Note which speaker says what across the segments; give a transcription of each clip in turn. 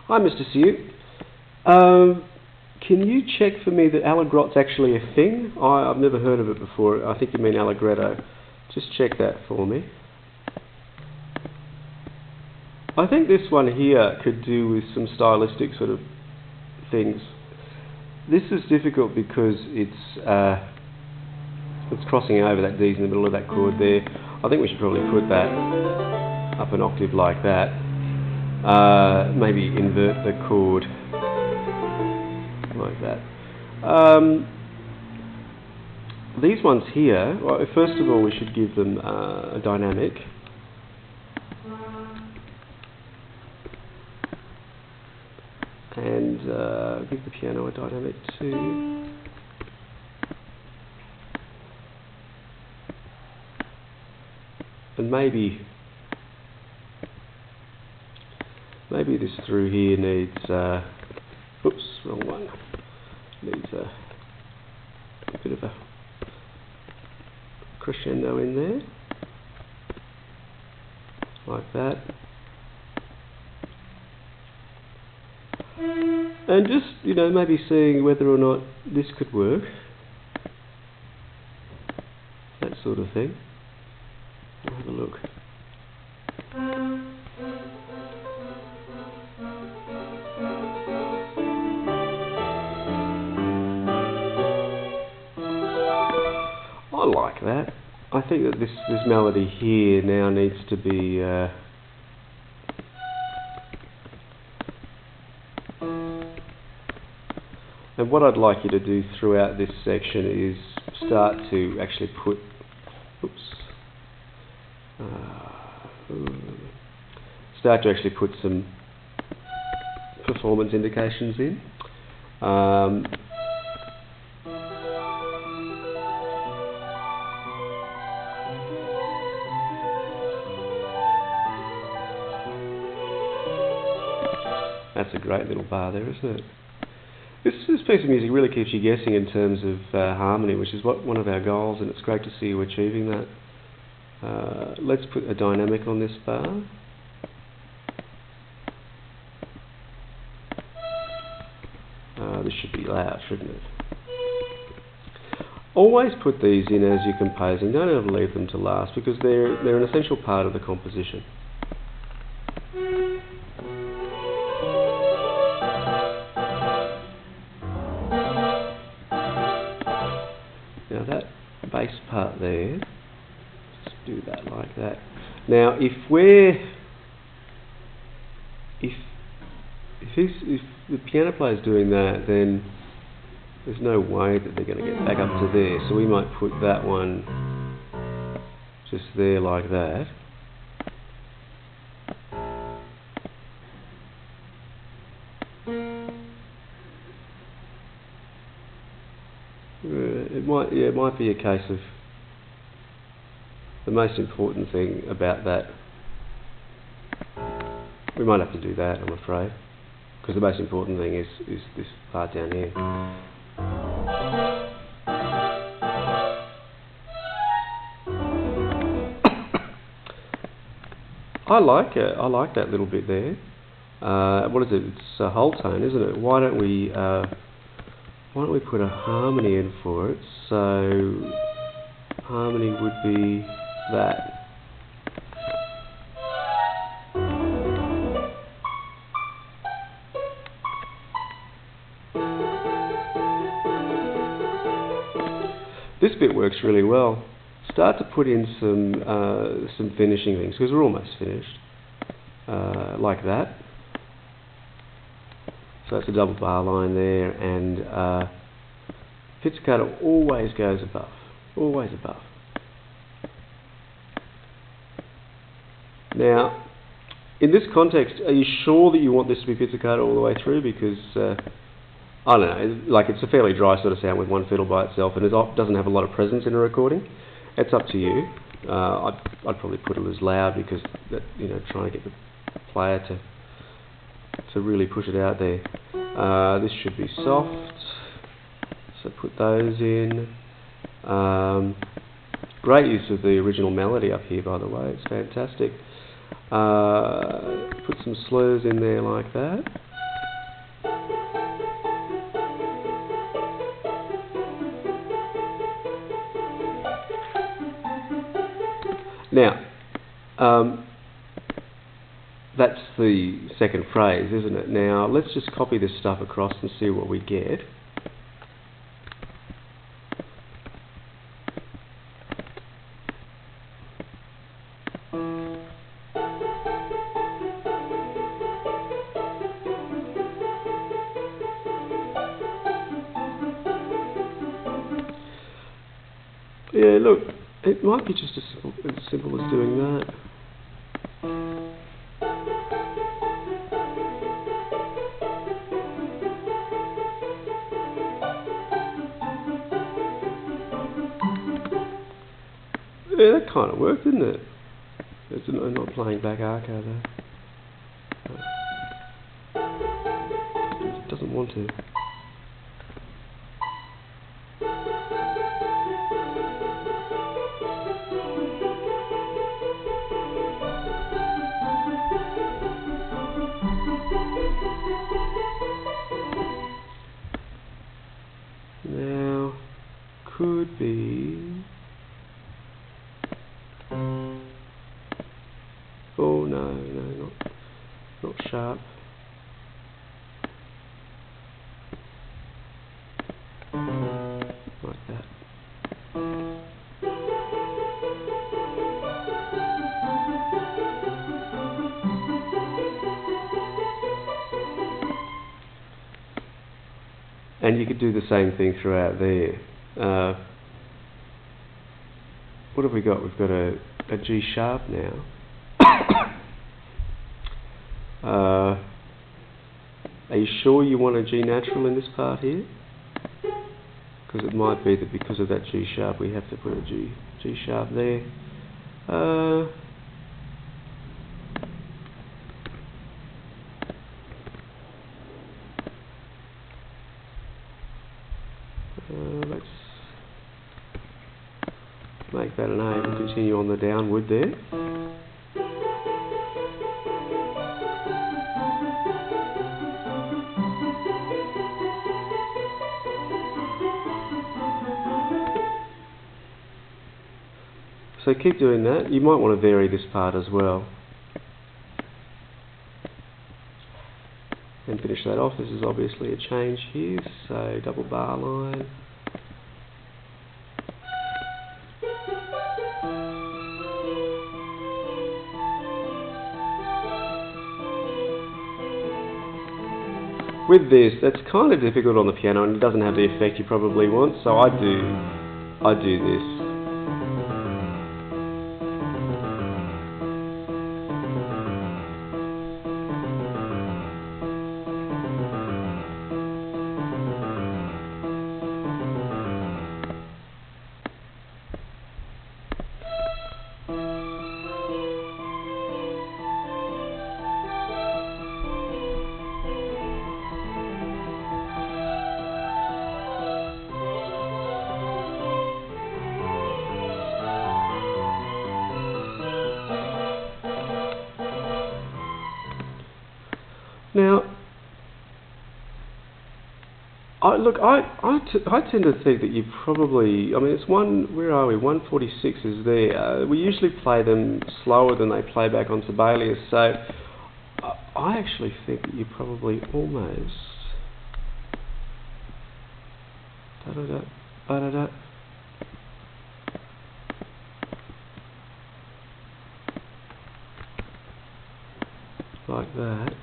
Speaker 1: Hi, Mr. Siu. Can you check for me that Allegrot's actually a thing? I've never heard of it before. I think you mean Allegretto. Just check that for me. I think this one here could do with some stylistic sort of things. This is difficult because it's crossing over. That D's in the middle of that chord there. I think we should probably put that up an octave like that. Maybe invert the chord like that. These ones here, well, first of all we should give them a dynamic. And give the piano a dynamic too. And maybe this through here needs, oops, wrong one, needs a bit of a crescendo in there, like that. And just, maybe seeing whether or not this could work, that sort of thing. We'll have a look. I like that. I think that this melody here now needs to be and what I'd like you to do throughout this section is start to actually put some performance indications in. That's a great little bar there, isn't it? This piece of music really keeps you guessing in terms of harmony, which is one of our goals, and it's great to see you achieving that. Let's put a dynamic on this bar. This should be loud, shouldn't it? Always put these in as you're composing. Don't ever leave them to last, because they're an essential part of the composition. Now that bass part there, let's do that like that. Now if the piano player's doing that, then there's no way that they're going to get back up to there. So we might put that one just there like that. It might be a case of the most important thing about that. We might have to do that, I'm afraid, because the most important thing is this part down here. I like it. I like that little bit there. What is it? It's a whole tone, isn't it? Why don't we put a harmony in for it? So harmony would be that. This bit works really well. Start to put in some finishing things, because we're almost finished, like that. So it's a double bar line there, and pizzicato always goes above, always above. Now, in this context, are you sure that you want this to be pizzicato all the way through? Because I don't know, like it's a fairly dry sort of sound with one fiddle by itself, and it doesn't have a lot of presence in a recording. It's up to you. I'd probably put it as loud, because that, trying to get the player to really push it out there. This should be soft, so put those in. Great use of the original melody up here, by the way. It's fantastic. Put some slurs in there like that. Now, that's the second phrase, isn't it? Now, let's just copy this stuff across and see what we get. Yeah, look, it might be just as simple as doing that. Yeah, that kind of worked, didn't it? It's not playing back Arco though. It doesn't want to. Now, could be... Oh no, not sharp. Like that. And you could do the same thing throughout there. What have we got? We've got a G sharp now. Are you sure you want a G natural in this part here? Because it might be that because of that G sharp we have to put a G sharp there. Let's make that an A and continue on the downward there. So keep doing that. You might want to vary this part as well. And finish that off. This is obviously a change here, so double bar line. With this, that's kind of difficult on the piano and it doesn't have the effect you probably want, so I do this. Now, I tend to think that you probably, I mean, it's where are we? 146 is there. We usually play them slower than they play back on Sibelius, so I actually think that you probably almost da-da-da, ba-da-da. Like that.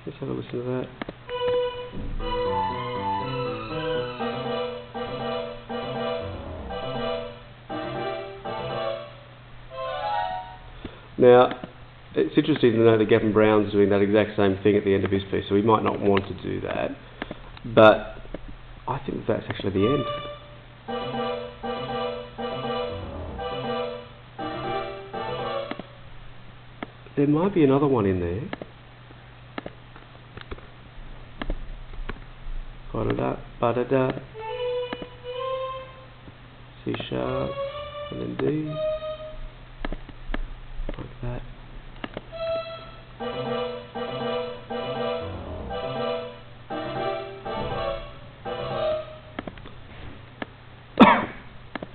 Speaker 1: Let's have a listen to that. Now, it's interesting to know that Gavin Brown's doing that exact same thing at the end of his piece, so he might not want to do that, but I think that's actually the end. There might be another one in there. Ba-da-da, ba-da-da. C sharp, and then D. Like that.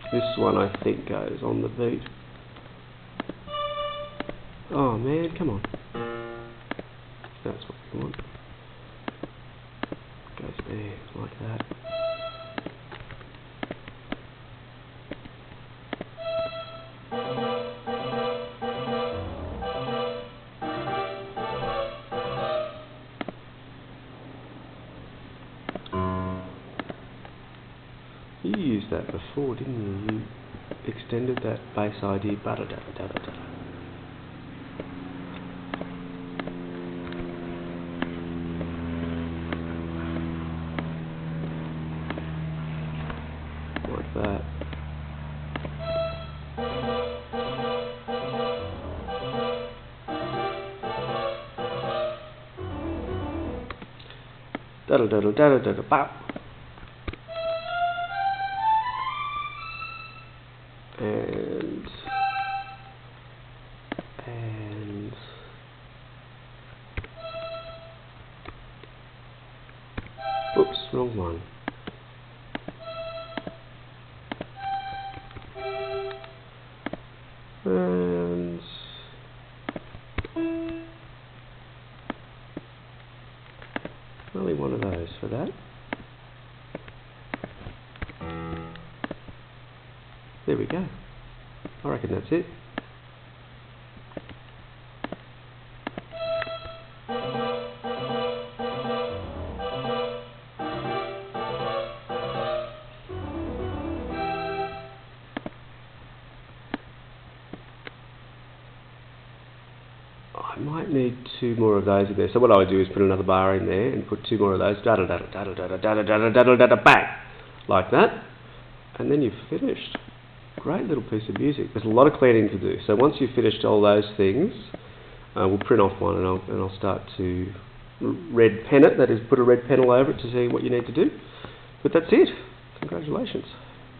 Speaker 1: This one I think goes on the beat. Oh man, come on. That's what we want. Goes there, like that. You used that before, didn't you? You extended that bass idea. Ba-da-da-da-da-da. Like that. Da-da-da-da-da-da-da-bop. And oops, wrong one. And only one of those for that. There we go. I reckon that's it. I might need 2 more of those in there. So what I would do is put another bar in there and put 2 more of those. Bang! Like that. And then you've finished. Great little piece of music. There's a lot of cleaning to do. So once you've finished all those things, we'll print off one and I'll start to red pen it. That is, put a red pen all over it to see what you need to do. But that's it. Congratulations.